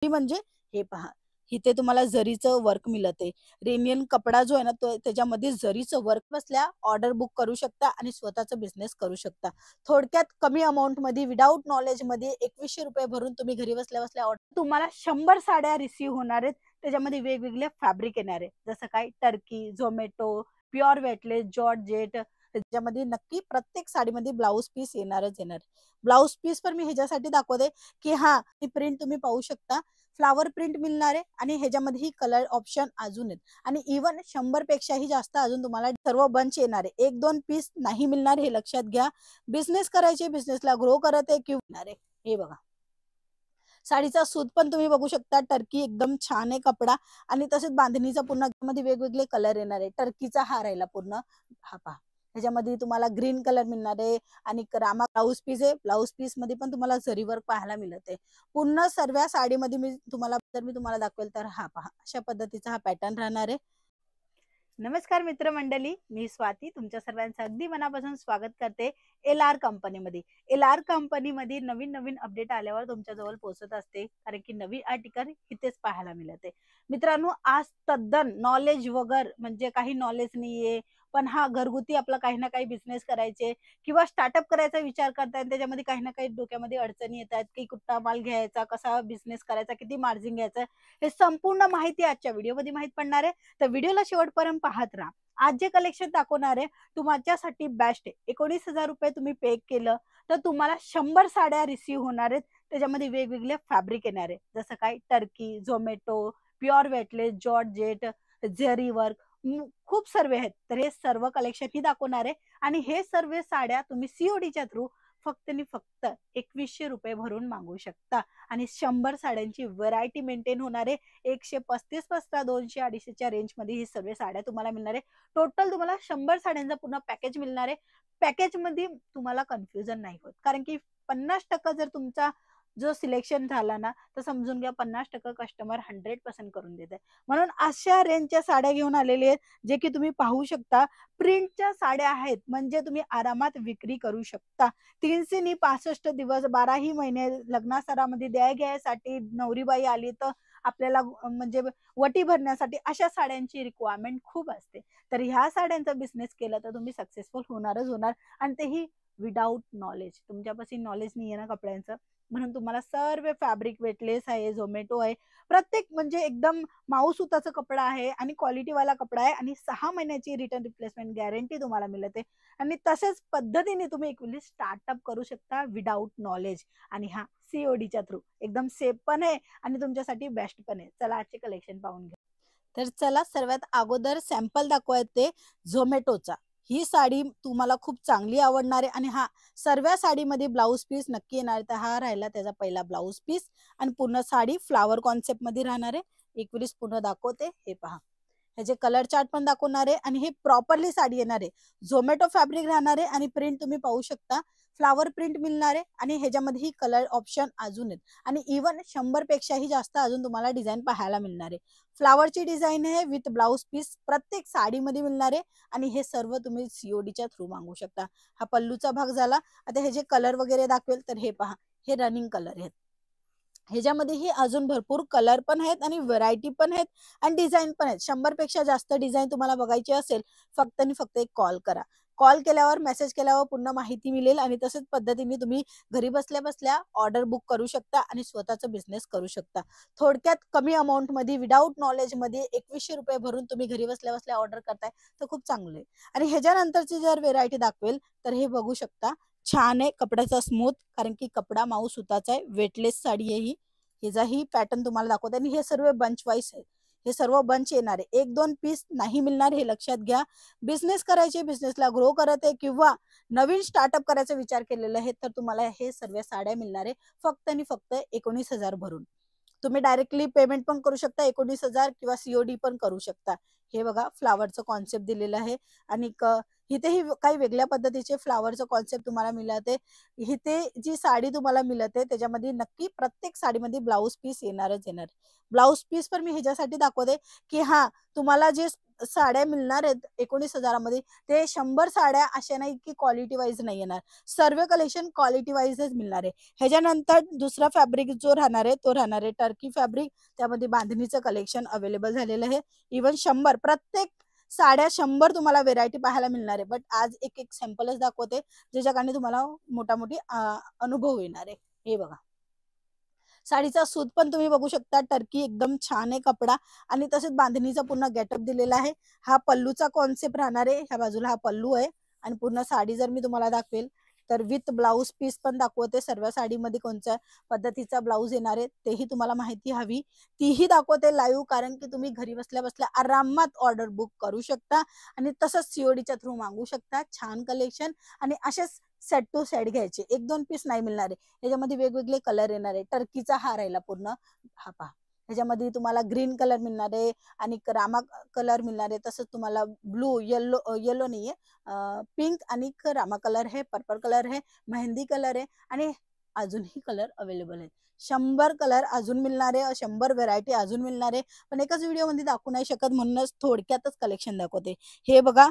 म्हणजे हे पहा, इथे तुम्हाला जरीचं वर्क मिळते. रेनियन कपडा जो आहे ना तो त्याच्यामध्ये जरीचं वर्क बसल्या ऑर्डर बुक करू शकता आणि स्वतःचा बिझनेस करू शकता. थोडक्यात कमी अमाउंट मध्ये विदाउट नॉलेज मध्ये ₹2100 भरून तुम्ही घरी बसल्या बसल्या ऑर्डर तुम्हाला 100 साड्या रिसीव्ह होणार आहेत. त्याच्यामध्ये वेगवेगळे फॅब्रिक येणार आहे, जसं काय Turkey, Zomato, pure weightless, georgette. त्याच्यामध्ये नक्की प्रत्येक साडीमध्ये ब्लाऊज पीस येणारच येणार. ब्लाऊज पीस पण मी ह्याच्यासाठी दाखवते की हा ही प्रिंट तुम्ही पाहू शकता. फ्लावर प्रिंट मिळणार आहे आणि ह्याच्यामध्येही कलर ऑप्शन अजून आहेत आणि इवन 100 पेक्षाही जास्त अजून तुम्हाला सर्व बंच येणार आहे. एक दोन पीस नाही मिळणार हे लक्षात घ्या. बिझनेस करायचे, बिझनेसला ग्रो करत आहे किंवा हे बघा, साडीचा सूत पण तुम्ही बघू शकता. टर्की एकदम छान आहे कपडा आणि तसेच बांधणीचा पूर्ण मध्ये वेगवेगळे कलर येणार आहे. टर्कीचा हार राहिला पूर्ण, हा पहा. ह्याच्यामध्ये तुम्हाला ग्रीन कलर मिळणार आहे आणि रामा ब्लाऊज पीस आहे. ब्लाऊज पीस मध्ये पण तुम्हाला जरी वर्क पाहायला मिळत आहे. पूर्ण सर्व साडीमध्ये मी तुम्हाला दाखवेल तर हा पहा, अशा पद्धतीचा हा पॅटर्न राहणार आहे. नमस्कार मित्रमंडळी, मी स्वाती तुमच्या सर्वांचं अगदी मनापासून स्वागत करते LR कंपनीमध्ये. LR कंपनीमध्ये नवीन नवीन अपडेट आल्यावर तुमच्या जवळ पोहोचत असते, कारण की नवीन आर्टिकल इथेच पाहायला मिळते. मित्रांनो, आज तद्दन नॉलेज वगैरे म्हणजे काही नॉलेज नाहीये, पण हा घरगुती आपला काही ना काही बिझनेस करायचे किंवा स्टार्टअप करायचा विचार करताय, त्याच्यामध्ये काही ना काही डोक्यामध्ये अडचणी येतात की कुठला माल घ्यायचा, कसा बिझनेस करायचा, किती मार्जिन घ्यायचं, हे संपूर्ण माहिती आजच्या व्हिडिओमध्ये माहित पडणार आहे. तर व्हिडिओला शेवटपर्यंत पाहत राहा. आज जे कलेक्शन दाखवणार आहे तुमच्यासाठी बेस्ट आहे. ₹19,000 तुम्ही पे केलं तर तुम्हाला 100 साड्या रिसीव्ह होणार आहेत. त्याच्यामध्ये वेगवेगळे फॅब्रिक येणार आहे, जसं काय Turkey, Zomato, pure weightless, georgette, Zari work, खूप सर्व आहेत. तर हे सर्व कलेक्शन ही दाखवणार आहे आणि हे सर्व साड्या तुम्ही सीओडीच्या थ्रू फक्त आणि फक्त ₹2100 भरून मागवू शकता आणि 100 साड्यांची व्हरायटी मेंटेन होणार आहे. 135 पासून 200 250च्या रेंज मध्ये ही सर्व साड्या तुम्हाला मिळणार आहे. टोटल तुम्हाला 100 साड्यांचा पूर्ण पॅकेज मिळणार आहे. पॅकेज मध्ये तुम्हाला कन्फ्युजन नाही होत, कारण की 50% जर तुमचा जो सिलेक्शन झाला ना तर समजून घ्या 50% कस्टमर 100% करून देत आहे. म्हणून अशा रेंजच्या साड्या घेऊन आलेले आहेत, जे की तुम्ही पाहू शकता. प्रिंटच्या साड्या आहेत, म्हणजे तुम्ही आरामात विक्री करू शकता. 365 दिवस 12ही महिने लग्नासरामध्ये द्या घ्यायसाठी नवरीबाई आली तर आपल्याला म्हणजे वटी भरण्यासाठी अशा साड्यांची रिक्वायरमेंट खूप असते. तर ह्या साड्यांचा बिझनेस केला तर तुम्ही सक्सेसफुल होणारच होणार आणि तेही विदाउट नॉलेज. तुमच्यापाशी नॉलेज नाही आहे ना कपड्यांचं, म्हणून तुम्हाला सर्व फॅब्रिक वेटलेस आहे, झोमॅटो आहे, प्रत्येक म्हणजे एकदम माऊ सुताचा कपडा आहे आणि क्वालिटीवाला कपडा आहे आणि 6 महिन्याची रिटर्न रिप्लेसमेंट गॅरंटी तुम्हाला मिळते आणि तशाच पद्धतीने तुम्ही एकवेळी स्टार्टअप करू शकता विदाउट नॉलेज. आणि हा सीओडीच्या थ्रू एकदम सेफ पण आहे आणि तुमच्यासाठी बेस्ट पण आहे. चला आजचे कलेक्शन पाहून घ्या. तर चला सर्वात अगोदर सॅम्पल दाखवते झोमॅटोचा. ही साडी तुम्हाला खूप चांगली आवडणार आहे आणि हा सर्व साडीमध्ये ब्लाऊज पीस नक्की येणार. तर हा राहिला त्याचा पहिला ब्लाऊज पीस आणि पूर्ण साडी फ्लावर कॉन्सेप्ट मध्ये राहणार आहे. एक वेळेस पूर्ण दाखवते, हे पहा. ह्याचे कलर चार्ट पण दाखवणार आहे आणि हे प्रॉपरली साडी येणार आहे. झोमॅटो फॅब्रिक राहणार आहे आणि प्रिंट तुम्ही पाहू शकता. फ्लावर प्रिंट मिळणार आहे आणि ह्याच्यामध्येही कलर ऑप्शन अजून आहेत आणि इवन 100 पेक्षाही जास्त अजून तुम्हाला डिझाईन पाहायला मिळणार आहे. फ्लावरची डिझाईन आहे विथ ब्लाऊज पीस प्रत्येक साडीमध्ये मिळणार आहे आणि हे सर्व तुम्ही सीओडीच्या थ्रू मागवू शकता. हा पल्लूचा भाग झाला. आता हे जे कलर वगैरे दाखवेल तर हे पहा, हे रनिंग कलर आहेत. ह्याच्यामध्येही अजून भरपूर कलर पण आहेत आणि व्हरायटी पण आहेत आणि डिझाईन पण आहेत. 100 पेक्षा जास्त डिझाईन तुम्हाला बघायची असेल फक्त आणि फक्त एक कॉल करा. कॉल केल्यावर मेसेज केल्यावर पूर्ण माहिती मिळेल आणि तसंच पद्धतीने तुम्ही घरी बसल्या बसल्या ऑर्डर बुक करू शकता आणि स्वतःचा बिझनेस करू शकता. थोडक्यात कमी अमाऊंट मध्ये विदाउट नॉलेज मध्ये ₹2100 भरून तुम्ही घरी बसल्या बसल्या ऑर्डर करताय तर खूप चांगलं आहे. आणि ह्याच्यानंतरची जर व्हेरायटी दाखवेल तर हे बघू शकता. छान आहे कपड्याचा स्मूथ, कारण की कपडा माऊ सुताचा आहे. वेटलेस साडी आहे ही. ह्याचाही पॅटर्न तुम्हाला दाखवते आणि हे सर्व बंच वाईज आहे. हे सर्व बंच येणार आहे. एक दोन पीस नाही मिळणार हे लक्षात घ्या. बिझनेस करायचे, बिझनेसला ग्रो करत आहे किंवा नवीन स्टार्टअप करायचा विचार केलेला आहे तर तुम्हाला हे सर्व साड्या मिळणार आहे फक्त आणि फक्त 19,000 भरून. तुम्ही डायरेक्टली पेमेंट पण करू शकता 19,000 किंवा सीओडी पण करू शकता. हे बघा फ्लावरचं कॉन्सेप्ट दिलेलं आहे आणि इथेही काही वेगळ्या पद्धतीचे फ्लावरचं कॉन्सेप्ट तुम्हाला मिळते. इथे जी साडी तुम्हाला मिळते त्याच्यामध्ये नक्की प्रत्येक साडीमध्ये ब्लाऊज पीस येणारच येणार. ब्लाऊज पीस पण मी ह्याच्यासाठी दाखवते की हा तुम्हाला जे साड्या मिळणार आहेत 19,000 मध्ये ते 100 साड्या अशा नाही की क्वालिटी वाईज नाही येणार. सर्व कलेक्शन क्वालिटी वाईजच मिळणार आहे. ह्याच्यानंतर दुसरा फॅब्रिक जो राहणार आहे तो राहणार आहे टर्की फॅब्रिक. त्यामध्ये बांधणीचं कलेक्शन अवेलेबल झालेलं आहे. इव्हन 100 प्रत्येक साड्या 100 तुम्हाला व्हेरायटी पाहायला मिळणार आहे. बट आज एक एक सॅम्पलच दाखवते ज्याच्या कारणे तुम्हाला मोठी अनुभव येणार आहे. हे बघा साडीचा सूत पण तुम्ही बघू शकता. टर्की एकदम छान आहे कपडा आणि तसेच बांधणीचा पूर्ण गेटअप दिलेला आहे. हा पल्लूचा कॉन्सेप्ट राहणार आहे. ह्या बाजूला हा पल्लू आहे आणि पूर्ण साडी जर मी तुम्हाला दाखवेल तर विथ ब्लाऊज पीस पण दाखवते. सर्व साडीमध्ये कोणत्या पद्धतीचा ब्लाऊज येणार आहे तेही तुम्हाला माहिती हवी तीही दाखवते लाईव्ह. कारण की तुम्ही घरी बसल्या बसल्या आरामात ऑर्डर बुक करू शकता आणि तसंच सीओडीच्या थ्रू मागू शकता. छान कलेक्शन आणि असेच सेट टू सेट घ्यायचे. 1-2 पीस नाही मिळणार आहे. याच्यामध्ये वेगवेगळे कलर येणार आहे. टर्कीचा हार राहिला पूर्ण हा पहा. ह्याच्यामध्ये तुम्हाला ग्रीन कलर मिळणार आहे आणि रामा कलर मिळणार आहे. तसंच तुम्हाला ब्लू येलो नाहीये पिंक आणि रामा कलर आहे, पर्पल कलर आहे, मेहंदी कलर आहे आणि अजूनही कलर अवेलेबल आहेत. 100 कलर अजून मिळणार आहे. 100 व्हेरायटी अजून मिळणार आहे. पण एकाच व्हिडिओमध्ये दाखवू नाही शकत म्हणूनच थोडक्यातच कलेक्शन दाखवते. हे बघा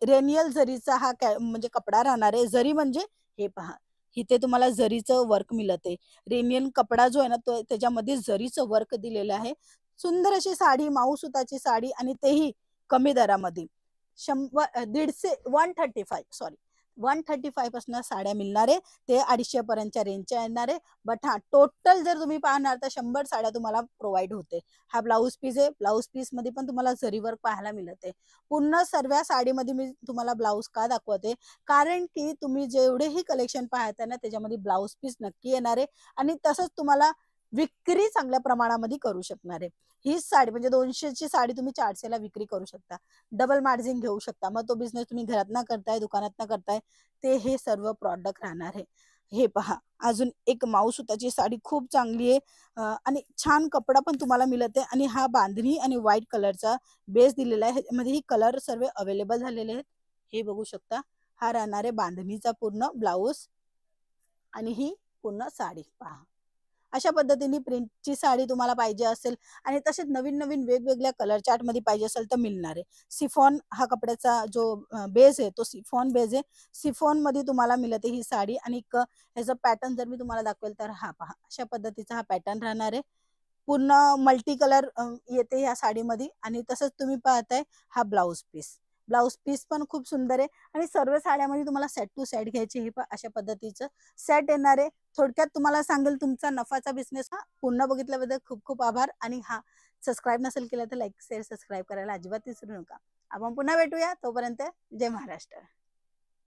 रेनियल जरीचा हा म्हणजे कपडा राहणार आहे. जरी म्हणजे हे पहा इथे तुम्हाला जरीचं वर्क मिळते. रेनियन कपडा जो आहे ना तो त्याच्यामध्ये जरीचं वर्क दिलेलं आहे. सुंदर अशी साडी माऊ सुताची साडी आणि तेही कमी दरामध्ये 135 सॉरी 135 पासून साड्या मिळणार आहे. ते 250 पर्यंतच्या रेंजच्या येणार आहे. बट हा टोटल जर तुम्ही पाहणार तर 100 साड्या तुम्हाला प्रोव्हाइड होते. हा ब्लाऊज पीस आहे. ब्लाऊज पीस मध्ये पण तुम्हाला जरी वर्क पाहायला मिळते. पूर्ण सर्व साडीमध्ये मी तुम्हाला ब्लाऊज का दाखवते कारण की तुम्ही जेवढेही कलेक्शन पाहताय ना त्याच्यामध्ये ब्लाऊज पीस नक्की येणार आहे आणि तसंच तुम्हाला विक्री चांगल्या प्रमाणामध्ये करू शकणार आहे. ही साडी म्हणजे 200ची साडी तुम्ही 400ला विक्री करू शकता. डबल मार्जिन घेऊ शकता. मग तो बिझनेस तुम्ही घरात ना करताय दुकानात ना करताय ते हे सर्व प्रॉडक्ट राहणार आहे. हे पहा अजून एक माऊ सुताची साडी खूप चांगली आहे आणि छान कपडा पण तुम्हाला मिळते आणि हा बांधणी आणि व्हाईट कलरचा बेस दिलेला आहे. ह्यामध्ये ही कलर सर्व अवेलेबल झालेले आहेत. हे बघू शकता. हा राहणार आहे बांधणीचा पूर्ण ब्लाऊज आणि ही पूर्ण साडी पहा. अशा पद्धतीने प्रिंटची साडी तुम्हाला पाहिजे असेल आणि तसेच नवीन नवीन वेगवेगळ्या कलर चार्ट मध्ये पाहिजे असेल तर मिळणार आहे. सिफॉन हा कपड्याचा जो बेस आहे तो सिफॉन बेस आहे. सिफॉन मध्ये तुम्हाला मिळते ही साडी आणि ह्याचा पॅटर्न जर मी तुम्हाला दाखवेल तर हा पहा अशा पद्धतीचा हा पॅटर्न राहणार आहे. पूर्ण मल्टी कलर येते या साडीमध्ये आणि तसंच तुम्ही पाहताय हा ब्लाऊज पीस. ब्लाऊज पीस पण खूप सुंदर आहे आणि सर्व साड्यामध्ये तुम्हाला सेट टू सेट घ्यायची ही अशा पद्धतीचं सेट येणार आहे. थोडक्यात तुम्हाला सांगेल तुमचा नफाचा बिझनेस हा पूर्ण बघितल्याबद्दल खूप खूप आभार आणि हा सबस्क्राईब नसेल केलं तर लाईक शेअर सबस्क्राईब करायला अजिबात विसरू नका. आपण पुन्हा भेटूया. तोपर्यंत जय महाराष्ट्र.